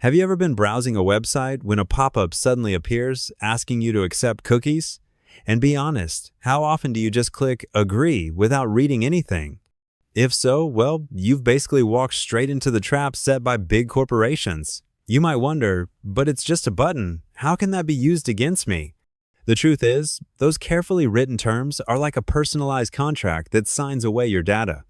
Have you ever been browsing a website when a pop-up suddenly appears asking you to accept cookies? And be honest, how often do you just click agree without reading anything? If so, well, you've basically walked straight into the trap set by big corporations. You might wonder, but it's just a button. How can that be used against me? The truth is, those carefully written terms are like a personalized contract that signs away your data.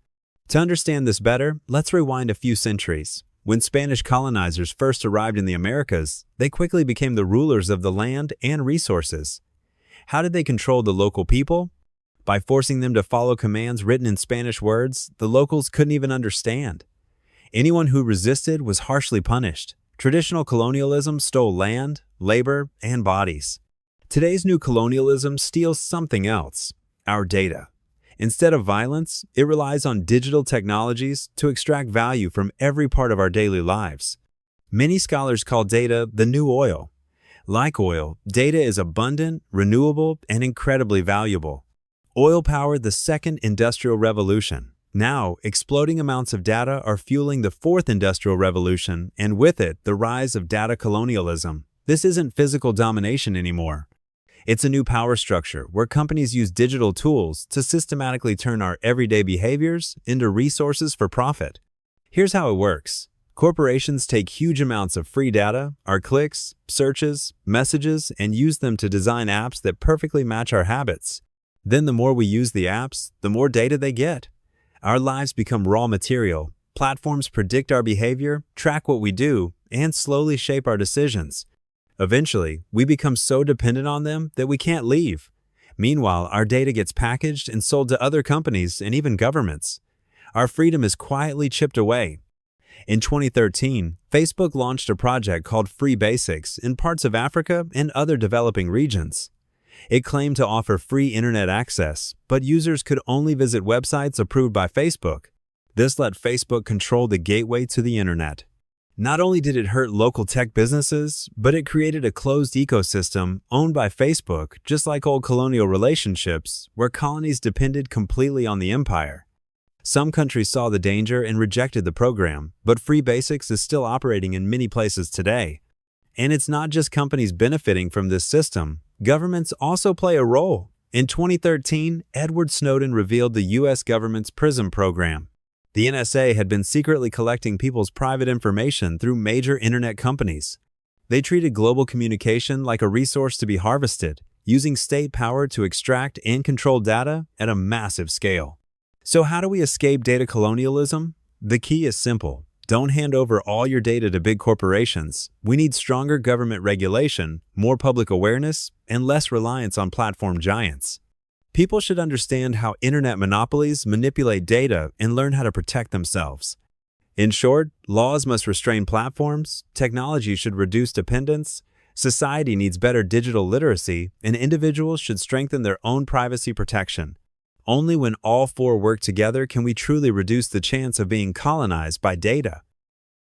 To understand this better, let's rewind a few centuries. When Spanish colonizers first arrived in the Americas, they quickly became the rulers of the land and resources. How did they control the local people? By forcing them to follow commands written in Spanish words the locals couldn't even understand. Anyone who resisted was harshly punished. Traditional colonialism stole land, labor, and bodies. Today's new colonialism steals something else: our data. Instead of violence, it relies on digital technologies to extract value from every part of our daily lives. Many scholars call data the new oil. Like oil, data is abundant, renewable, and incredibly valuable. Oil powered the second industrial revolution. Now, exploding amounts of data are fueling the fourth industrial revolution, and with it, the rise of data colonialism. This isn't physical domination anymore. It's a new power structure where companies use digital tools to systematically turn our everyday behaviors into resources for profit. Here's how it works. Corporations take huge amounts of free data, our clicks, searches, messages, and use them to design apps that perfectly match our habits. Then the more we use the apps, the more data they get. Our lives become raw material. Platforms predict our behavior, track what we do, and slowly shape our decisions. Eventually, we become so dependent on them that we can't leave. Meanwhile, our data gets packaged and sold to other companies and even governments. Our freedom is quietly chipped away. In 2013, Facebook launched a project called Free Basics in parts of Africa and other developing regions. It claimed to offer free internet access, but users could only visit websites approved by Facebook. This let Facebook control the gateway to the internet. Not only did it hurt local tech businesses, but it created a closed ecosystem owned by Facebook, just like old colonial relationships, where colonies depended completely on the empire. Some countries saw the danger and rejected the program, but Free Basics is still operating in many places today. And it's not just companies benefiting from this system. Governments also play a role. In 2013, Edward Snowden revealed the U.S. government's PRISM program. The NSA had been secretly collecting people's private information through major internet companies. They treated global communication like a resource to be harvested, using state power to extract and control data at a massive scale. So how do we escape data colonialism? The key is simple. Don't hand over all your data to big corporations. We need stronger government regulation, more public awareness, and less reliance on platform giants. People should understand how internet monopolies manipulate data and learn how to protect themselves. In short, laws must restrain platforms, technology should reduce dependence, society needs better digital literacy, and individuals should strengthen their own privacy protection. Only when all four work together can we truly reduce the chance of being colonized by data.